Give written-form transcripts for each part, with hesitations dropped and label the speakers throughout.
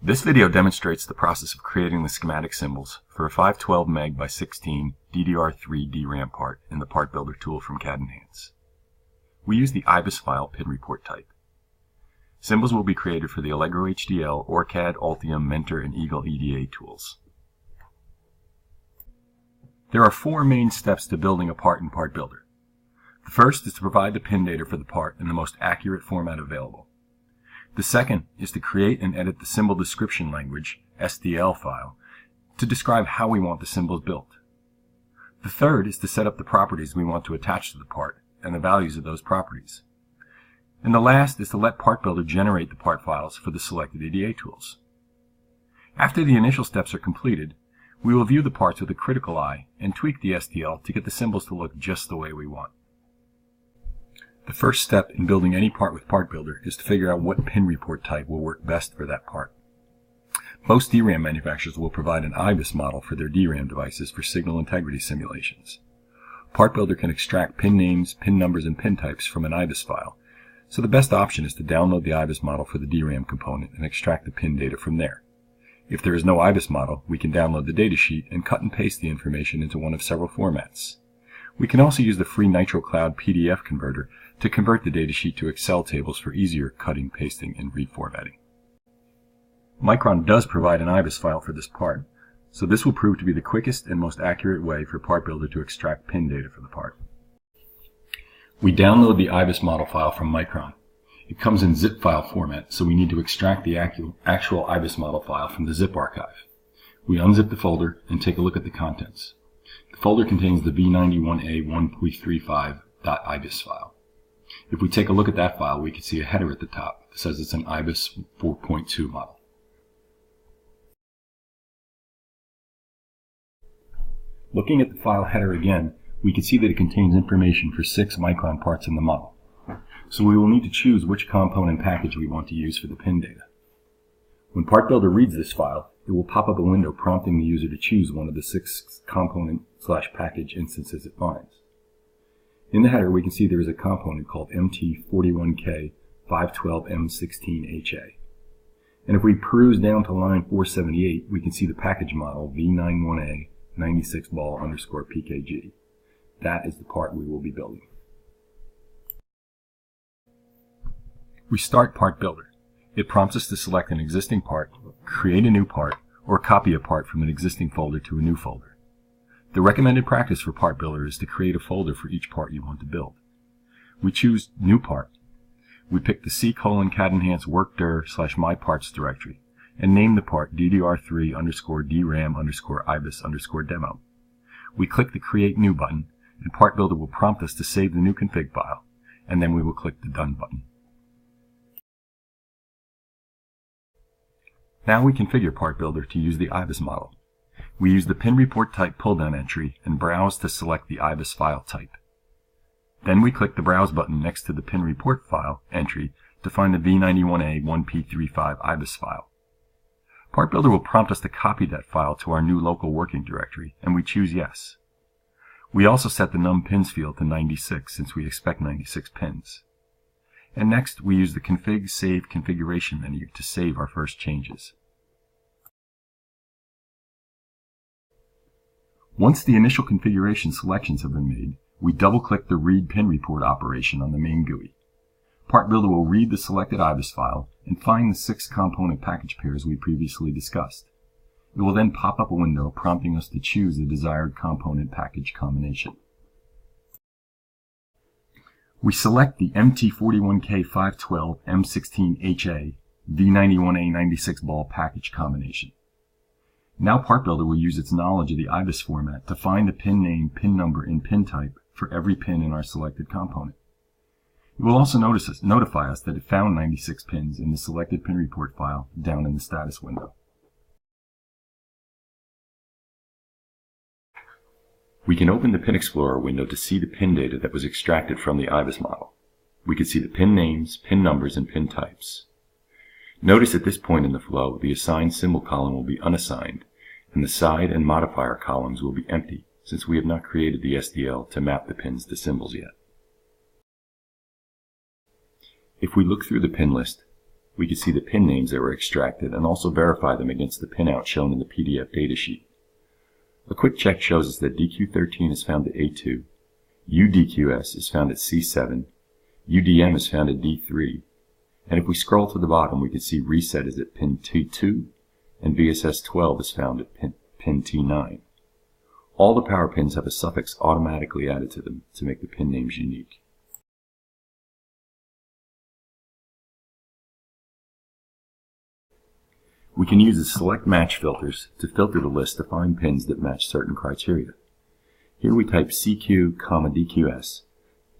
Speaker 1: This video demonstrates the process of creating the schematic symbols for a 512 meg by 16 DDR3 DRAM part in the Part Builder tool from CAD Enhance. We use the Ibis file pin report type. Symbols will be created for the Allegro HDL, OrCAD, Altium, Mentor, and Eagle EDA tools. There are four main steps to building a part in Part Builder. The first is to provide the pin data for the part in the most accurate format available. The second is to create and edit the symbol description language, SDL file, to describe how we want the symbols built. The third is to set up the properties we want to attach to the part and the values of those properties. And the last is to let Part Builder generate the part files for the selected EDA tools. After the initial steps are completed, we will view the parts with a critical eye and tweak the SDL to get the symbols to look just the way we want. The first step in building any part with Part Builder is to figure out what pin report type will work best for that part. Most DRAM manufacturers will provide an Ibis model for their DRAM devices for signal integrity simulations. Part Builder can extract pin names, pin numbers, and pin types from an Ibis file, so the best option is to download the Ibis model for the DRAM component and extract the pin data from there. If there is no Ibis model, we can download the datasheet and cut and paste the information into one of several formats. We can also use the free NitroCloud PDF converter to convert the datasheet to Excel tables for easier cutting, pasting, and reformatting. Micron does provide an Ibis file for this part, so this will prove to be the quickest and most accurate way for Part Builder to extract pin data for the part. We download the Ibis model file from Micron. It comes in zip file format, so we need to extract the actual Ibis model file from the zip archive. We unzip the folder and take a look at the contents. The folder contains the v91a1.35.ibis file. If we take a look at that file, we can see a header at the top that says it's an Ibis 4.2 model. Looking at the file header again, we can see that it contains information for 6 Micron parts in the model. So we will need to choose which component package we want to use for the pin data. When Part Builder reads this file, it will pop up a window prompting the user to choose one of the 6 component/package instances it finds. In the header, we can see there is a component called MT41K512M16HA. And if we peruse down to line 478, we can see the package model V91A96ball_PKG. That is the part we will be building. We start Part Builder. It prompts us to select an existing part, create a new part, or copy a part from an existing folder to a new folder. The recommended practice for Part Builder is to create a folder for each part you want to build. We choose New Part. We pick the C:CAD Enhance workdir/myparts directory and name the part DDR3_DRAM_Ibis_demo. We click the Create New button, and Part Builder will prompt us to save the new config file, and then we will click the Done button. Now we configure Part Builder to use the Ibis model. We use the pin report type pull-down entry and browse to select the Ibis file type. Then we click the Browse button next to the pin report file entry to find the v91a1p35 Ibis file. Part Builder will prompt us to copy that file to our new local working directory, and we choose Yes. We also set the Dmm Pins field to 96 since we expect 96 pins. And next, we use the Config Save Configuration menu to save our first changes. Once the initial configuration selections have been made, we double-click the Read Pin Report operation on the main GUI. Part Builder will read the selected Ibis file and find the 6 component package pairs we previously discussed. It will then pop up a window prompting us to choose the desired component package combination. We select the MT41K512M16HA V91A96ball package combination. Now Part Builder will use its knowledge of the Ibis format to find the pin name, pin number, and pin type for every pin in our selected component. It will also notify us that it found 96 pins in the selected pin report file down in the status window. We can open the Pin Explorer window to see the pin data that was extracted from the Ibis model. We can see the pin names, pin numbers, and pin types. Notice at this point in the flow, the assigned symbol column will be unassigned, and the side and modifier columns will be empty, since we have not created the SDL to map the pins to symbols yet. If we look through the pin list, we could see the pin names that were extracted and also verify them against the pinout shown in the PDF datasheet. A quick check shows us that DQ13 is found at A2, UDQS is found at C7, UDM is found at D3, and if we scroll to the bottom we can see reset is at pin T2 and VSS12 is found at pin T9. All the power pins have a suffix automatically added to them to make the pin names unique. We can use the select match filters to filter the list to find pins that match certain criteria. Here we type CQ, DQS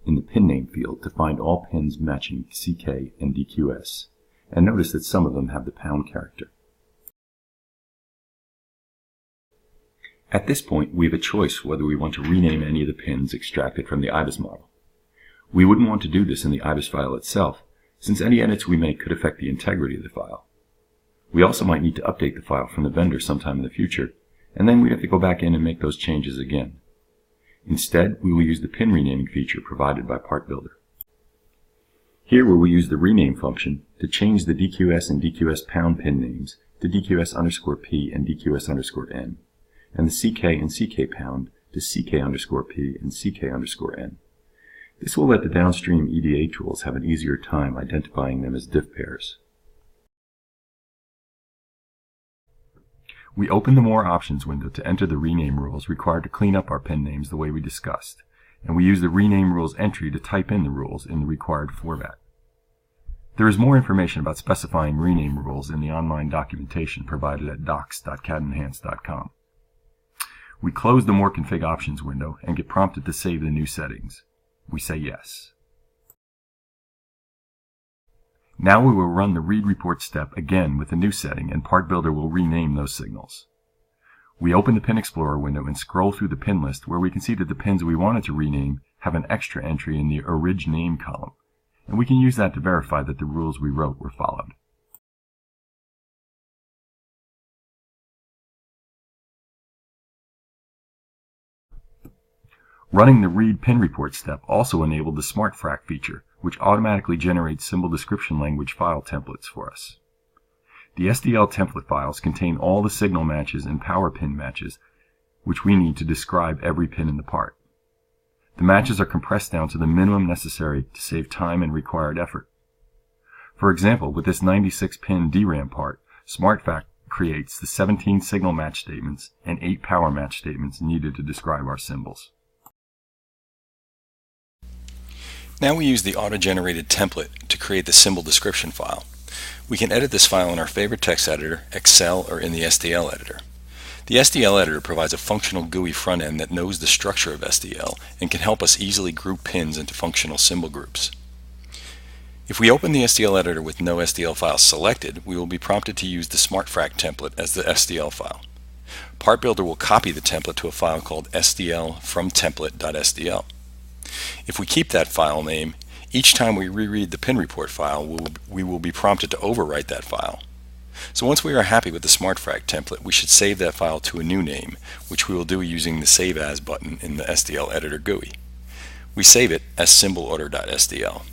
Speaker 1: in the pin name field to find all pins matching CK and DQS, and notice that some of them have the pound character. At this point, we have a choice whether we want to rename any of the pins extracted from the Ibis model. We wouldn't want to do this in the Ibis file itself, since any edits we make could affect the integrity of the file. We also might need to update the file from the vendor sometime in the future, and then we'd have to go back in and make those changes again. Instead, we will use the pin renaming feature provided by Part Builder. Here we will use the rename function to change the DQS and DQS pound pin names to DQS_P and DQS_N, and the CK and CK pound to CK_P and CK_N. This will let the downstream EDA tools have an easier time identifying them as diff pairs. We open the More Options window to enter the rename rules required to clean up our pin names the way we discussed, and we use the rename rules entry to type in the rules in the required format. There is more information about specifying rename rules in the online documentation provided at docs.cadenhance.com. We close the More Config Options window and get prompted to save the new settings. We say yes. Now we will run the read report step again with a new setting, and Part Builder will rename those signals. We open the Pin Explorer window and scroll through the pin list where we can see that the pins we wanted to rename have an extra entry in the Orig Name column, and we can use that to verify that the rules we wrote were followed. Running the Read Pin Report step also enabled the SmartFrac feature, which automatically generates symbol description language file templates for us. The SDL template files contain all the signal matches and power pin matches which we need to describe every pin in the part. The matches are compressed down to the minimum necessary to save time and required effort. For example, with this 96-pin DRAM part, SmartFrac creates the 17 signal match statements and 8 power match statements needed to describe our symbols.
Speaker 2: Now we use the auto-generated template to create the symbol description file. We can edit this file in our favorite text editor, Excel, or in the SDL editor. The SDL editor provides a functional GUI front end that knows the structure of SDL and can help us easily group pins into functional symbol groups. If we open the SDL editor with no SDL file selected, we will be prompted to use the SmartFrac template as the SDL file. Part Builder will copy the template to a file called sdl_from_template.sdl. If we keep that file name, each time we reread the pin report file, we will be prompted to overwrite that file. So once we are happy with the SmartFrac template, we should save that file to a new name, which we will do using the Save As button in the SDL editor GUI. We save it as symbolorder.sdl.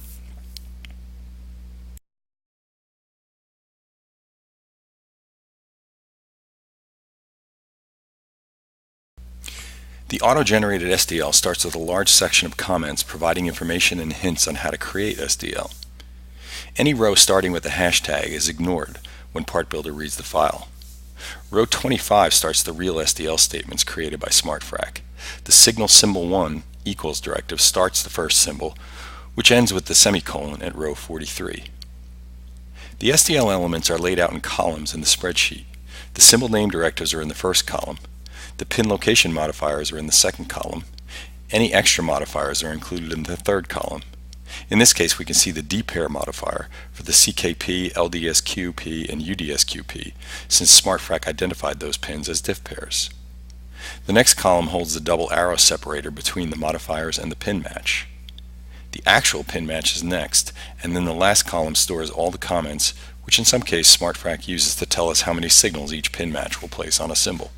Speaker 2: The auto-generated SDL starts with a large section of comments providing information and hints on how to create SDL. Any row starting with a hashtag is ignored when Part Builder reads the file. Row 25 starts the real SDL statements created by SmartFrac. The signal symbol 1 equals directive starts the first symbol, which ends with the semicolon at row 43. The SDL elements are laid out in columns in the spreadsheet. The symbol name directives are in the first column. The pin location modifiers are in the second column. Any extra modifiers are included in the third column. In this case, we can see the D-pair modifier for the CKP, LDSQP, and UDSQP, since SmartFrac identified those pins as diff pairs. The next column holds the double arrow separator between the modifiers and the pin match. The actual pin match is next, and then the last column stores all the comments, which in some cases SmartFrac uses to tell us how many signals each pin match will place on a symbol.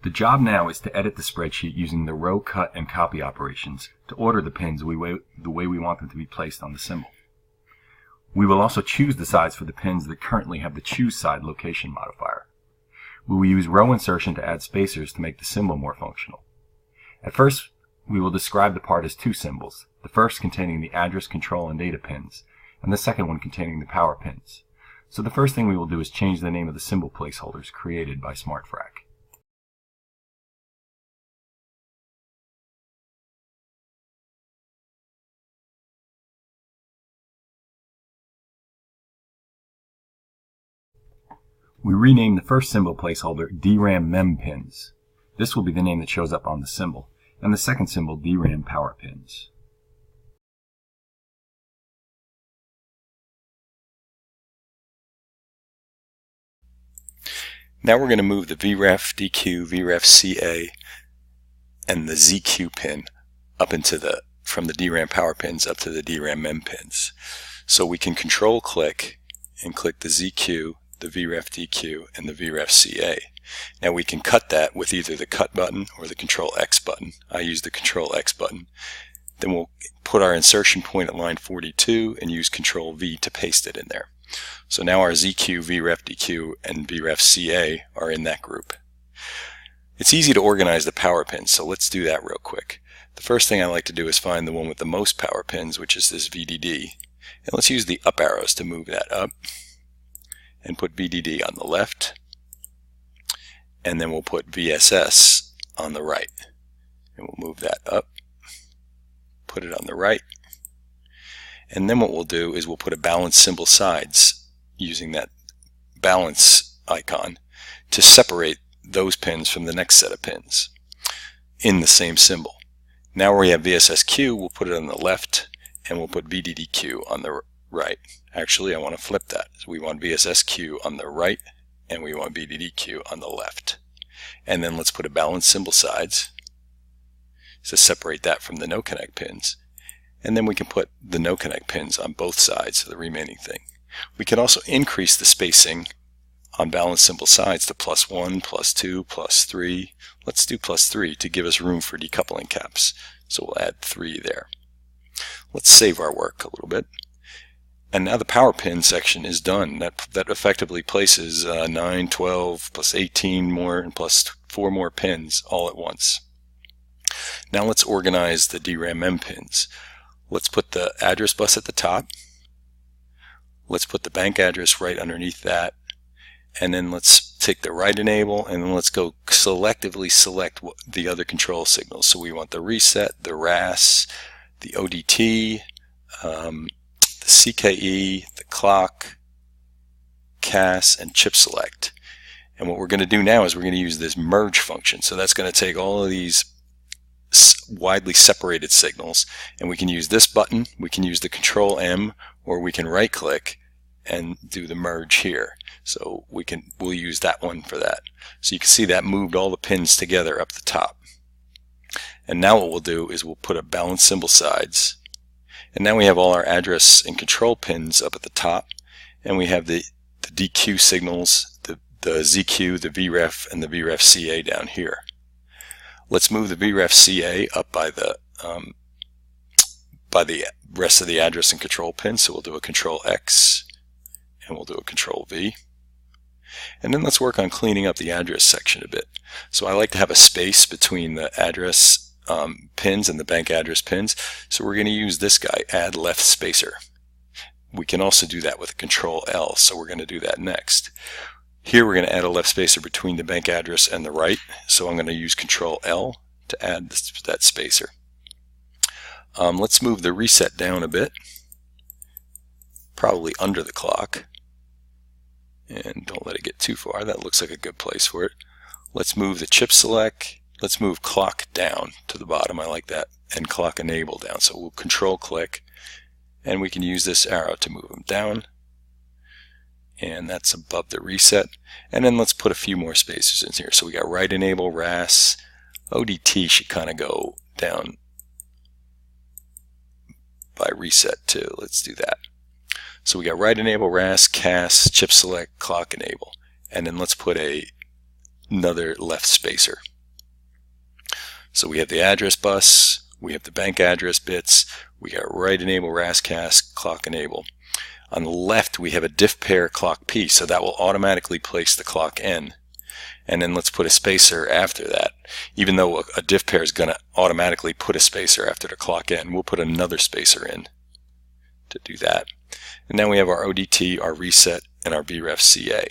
Speaker 1: The job now is to edit the spreadsheet using the row cut and copy operations to order the pins the way we want them to be placed on the symbol. We will also choose the sides for the pins that currently have the choose side location modifier. We will use row insertion to add spacers to make the symbol more functional. At first, we will describe the part as two symbols, the first containing the address, control, and data pins, and the second one containing the power pins. So the first thing we will do is change the name of the symbol placeholders created by SmartFrac. We rename the first symbol placeholder Dmm Pins. This will be the name that shows up on the symbol, and the second symbol DRAM Power Pins.
Speaker 2: Now we're going to move the VREF DQ, VREF CA, and the ZQ pin up into from the DRAM Power Pins up to the DRAM Mem pins. So we can control click and click the ZQ, the VREF DQ, and the VREF CA. Now we can cut that with either the cut button or the Control X button. I use the Control X button. Then we'll put our insertion point at line 42 and use Control V to paste it in there. So now our ZQ, VREF DQ, and VREF CA are in that group. It's easy to organize the power pins, so let's do that real quick. The first thing I like to do is find the one with the most power pins, which is this VDD. And let's use the up arrows to move that up. And put VDD on the left, and then we'll put VSS on the right, and we'll move that up, put it on the right, and then what we'll do is we'll put a balance symbol sides using that balance icon to separate those pins from the next set of pins in the same symbol. Now where we have VSSQ, we'll put it on the left, and we'll put VDDQ on the right. Actually, I want to flip that. So we want VSSQ on the right, and we want VDDQ on the left. And then let's put a balance symbol sides to separate that from the no connect pins. And then we can put the no connect pins on both sides of the remaining thing. We can also increase the spacing on balance symbol sides to +1, +2, +3. Let's do +3 to give us room for decoupling caps. So we'll add 3 there. Let's save our work a little bit. And now the power pin section is done. That effectively places 9, 12, plus 18 more, and plus 4 more pins all at once. Now let's organize the DRAM Mem pins. Let's put the address bus at the top. Let's put the bank address right underneath that. And then let's take the write enable, and then let's go selectively select the other control signals. So we want the reset, the RAS, the ODT, the CKE, the clock, CAS, and chip select. And what we're going to do now is we're going to use this merge function. So that's going to take all of these widely separated signals, and we can use this button, we can use the Control M, or we can right click and do the merge here. So we'll use that one for that. So you can see that moved all the pins together up the top. And now what we'll do is we'll put a balance symbol sides. And now we have all our address and control pins up at the top, and we have the DQ signals, the ZQ, the VREF, and the VREF CA down here. Let's move the VREF CA up by the rest of the address and control pins. So we'll do a Control X, and we'll do a Control V. And then let's work on cleaning up the address section a bit. So I like to have a space between the address pins and the bank address pins. So we're going to use this guy, add left spacer. We can also do that with Control L, so we're going to do that next. Here we're going to add a left spacer between the bank address and the right, so I'm going to use Control L to add that spacer. Let's move the reset down a bit, probably under the clock, and don't let it get too far. That looks like a good place for it. Let's move the chip select. Let's move clock down to the bottom. I like that. And clock enable down. So we'll control click, and we can use this arrow to move them down. And that's above the reset. And then let's put a few more spacers in here. So we got write enable, RAS, ODT should kind of go down by reset too. Let's do that. So we got write enable, RAS, CAS, chip select, clock enable. And then let's put another left spacer. So we have the address bus, we have the bank address bits, we got write enable, rascast, clock enable. On the left we have a diff pair clock P, so that will automatically place the clock N. And then let's put a spacer after that. Even though a diff pair is going to automatically put a spacer after the clock N, we'll put another spacer in to do that. And now we have our ODT, our reset, and our VREF CA.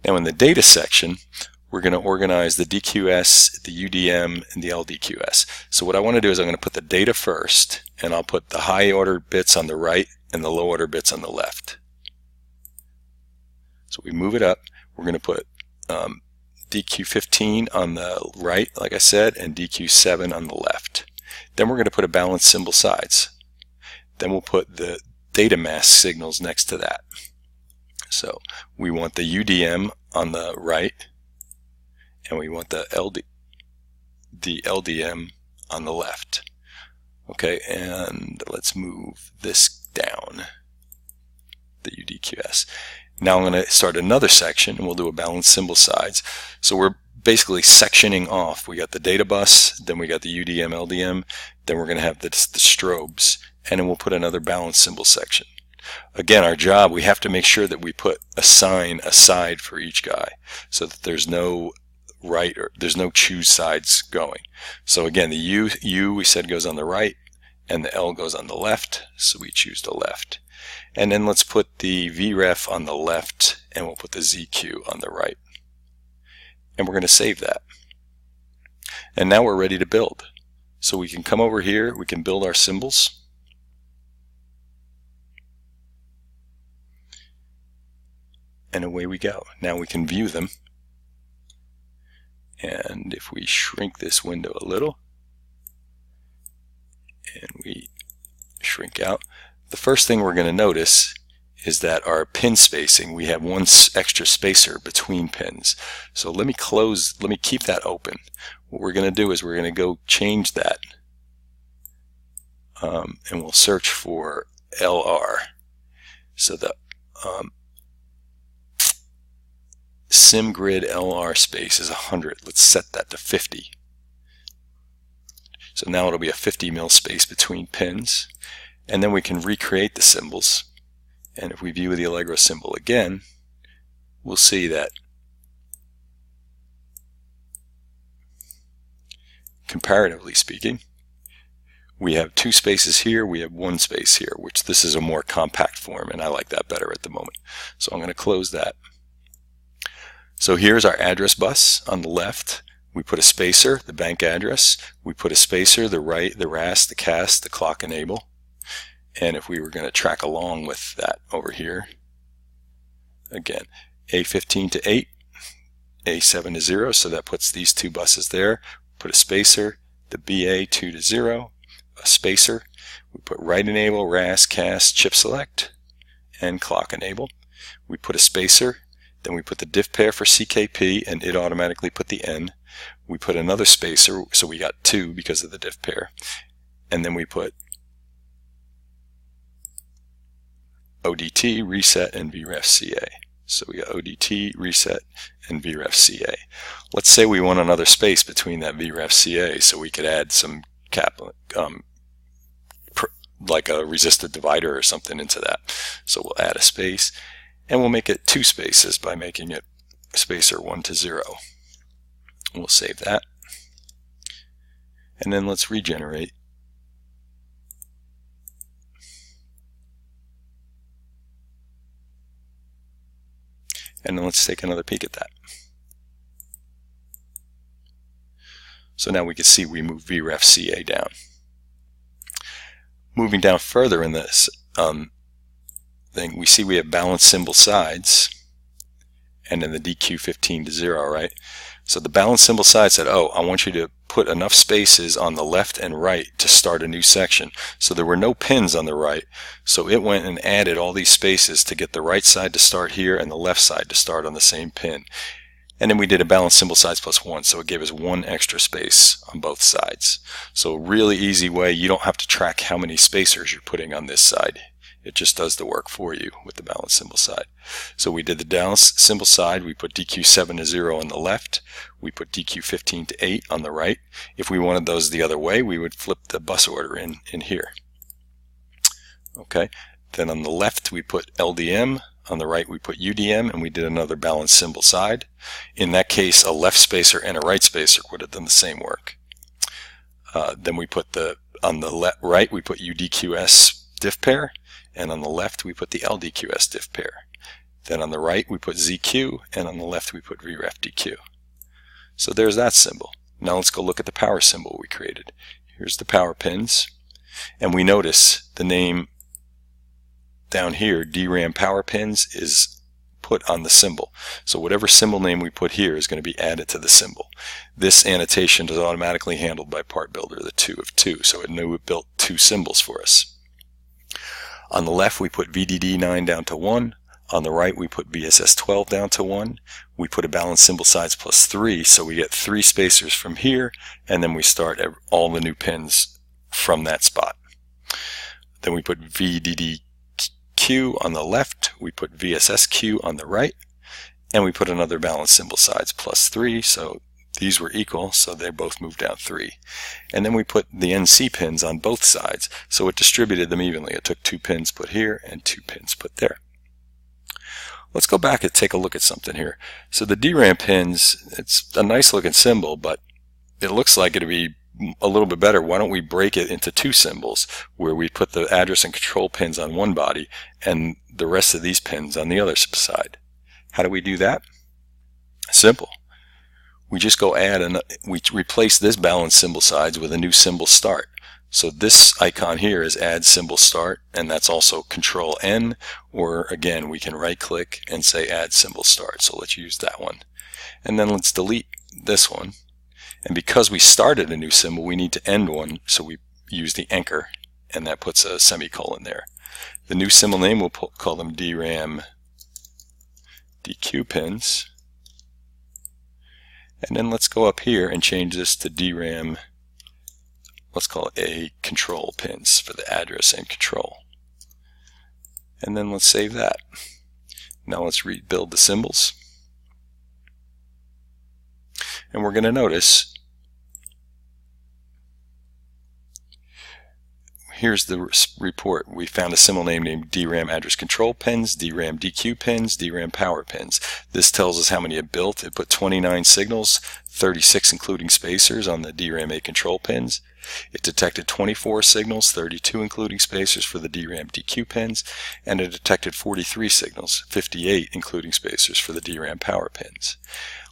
Speaker 2: Now in the data section, we're going to organize the DQS, the UDM, and the LDQS. So what I want to do is I'm going to put the data first, and I'll put the high order bits on the right and the low order bits on the left. So we move it up. We're going to put DQ15 on the right, like I said, and DQ7 on the left. Then we're going to put a balanced symbol sides. Then we'll put the data mask signals next to that. So we want the UDM on the right, and we want the LDM on the left. Okay, and let's move this down, the UDQS. Now I'm going to start another section, and we'll do a balanced symbol sides. So we're basically sectioning off. We got the data bus, then we got the UDM, LDM, then we're going to have the strobes, and then we'll put another balanced symbol section. Again, our job, we have to make sure that we put a sign aside for each guy so that there's no right or there's no choose sides going. So again, the U we said goes on the right, and the L goes on the left, so we choose the left. And then let's put the VREF on the left, and we'll put the ZQ on the right. And we're going to save that. And now we're ready to build. So we can come over here, we can build our symbols. And away we go. Now we can view them. And if we shrink this window a little, and we shrink out, the first thing we're going to notice is that our pin spacing, we have one extra spacer between pins. So let me keep that open. What we're going to do is we're going to go change that, and we'll search for LR. So the SimGrid LR space is 100. Let's set that to 50. So now it'll be a 50 mil space between pins. And then we can recreate the symbols. And if we view the Allegro symbol again, we'll see that comparatively speaking, we have two spaces here, we have one space here, which this is a more compact form, and I like that better at the moment. So I'm going to close that. So here's our address bus on the left. We put a spacer, the bank address. We put a spacer, the right, the RAS, the cast, the clock enable. And if we were going to track along with that over here, again, A15 to 8, A7 to 0, so that puts these two buses there. Put a spacer, the BA 2 to 0, a spacer. We put write enable, RAS, cast, chip select, and clock enable. We put a spacer, then we put the diff pair for CKP, and it automatically put the N. We put another spacer, so we got 2 because of the diff pair. And then we put ODT, reset, and VREF CA. So we got ODT, reset, and VREF CA. Let's say we want another space between that VREF CA, so we could add some like a resistor divider or something into that. So we'll add a space, and we'll make it 2 spaces by making it spacer 1 to 0. We'll save that. And then let's regenerate. And then let's take another peek at that. So now we can see we move VREF CA down. Moving down further in this thing, we see we have balanced symbol sides, and then the DQ15 to 0, right? So the balanced symbol side said, oh, I want you to put enough spaces on the left and right to start a new section. So there were no pins on the right, so it went and added all these spaces to get the right side to start here and the left side to start on the same pin. And then we did a balanced symbol sides plus 1, so it gave us 1 extra space on both sides. So really easy way, you don't have to track how many spacers you're putting on this side. It just does the work for you with the balance symbol side. So we did the down symbol side. We put DQ7 to 0 on the left. We put DQ15 to 8 on the right. If we wanted those the other way, we would flip the bus order in here. Okay. Then on the left we put LDM. On the right we put UDM, and we did another balance symbol side. In that case, a left spacer and a right spacer would have done the same work. Then we put on the right we put UDQS diff pair, and on the left we put the LDQS diff pair. Then on the right we put ZQ, and on the left we put VREF DQ. So there's that symbol. Now let's go look at the power symbol we created. Here's the power pins, and we notice the name down here, DRAM power pins, is put on the symbol. So whatever symbol name we put here is going to be added to the symbol. This annotation is automatically handled by Part Builder, the 2 of 2, so it knew it built 2 symbols for us. On the left we put VDD9 down to 1. On the right we put VSS12 down to 1. We put a balance symbol size plus 3, so we get 3 spacers from here, and then we start all the new pins from that spot. Then we put VDDQ on the left, we put VSSQ on the right, and we put another balance symbol size plus 3, so these were equal, so they both moved down 3. And then we put the NC pins on both sides, so it distributed them evenly. It took 2 pins put here and 2 pins put there. Let's go back and take a look at something here. So the DRAM pins, it's a nice looking symbol, but it looks like it'd be a little bit better. Why don't we break it into 2 symbols, where we put the address and control pins on one body and the rest of these pins on the other side. How do we do that? Simple. We just go add and we replace this balance symbol sides with a new symbol start. So this icon here is add symbol start, and that's also control N, or again we can right click and say add symbol start. So let's use that one. And then let's delete this one. And because we started a new symbol, we need to end one, so we use the anchor, and that puts a semicolon there. The new symbol name, we'll call them DRAM DQ pins. And then let's go up here and change this to DRAM, let's call it A control pins for the address and control. And then let's save that. Now let's rebuild the symbols. And we're going to notice, here's the report. We found a symbol name named DRAM address control pins, DRAM DQ pins, DRAM power pins. This tells us how many it built. It put 29 signals, 36 including spacers on the DRAM A control pins. It detected 24 signals, 32 including spacers for the DRAM DQ pins, and it detected 43 signals, 58 including spacers for the DRAM power pins.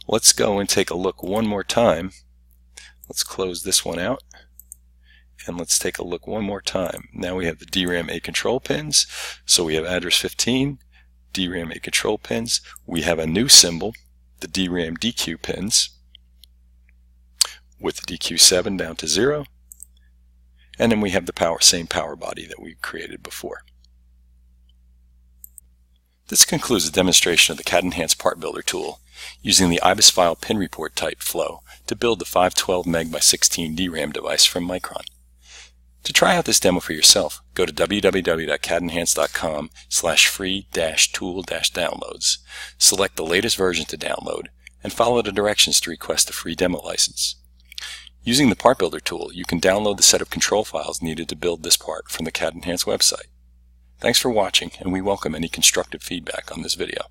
Speaker 2: Let's go and take a look one more time. Let's close this one out. And let's take a look one more time. Now we have the DRAM A control pins. So we have address 15, DRAM A control pins. We have a new symbol, the DRAM DQ pins, with the DQ7 down to 0. And then we have the same power body that we created before. This concludes the demonstration of the CAD Enhanced Part Builder tool using the Ibis file pin report type flow to build the 512 MB by 16 DRAM device from Micron. To try out this demo for yourself, go to www.cadenhance.com/free-tool-downloads. Select the latest version to download and follow the directions to request a free demo license. Using the Part Builder tool, you can download the set of control files needed to build this part from the CAD Enhanced website. Thanks for watching, and we welcome any constructive feedback on this video.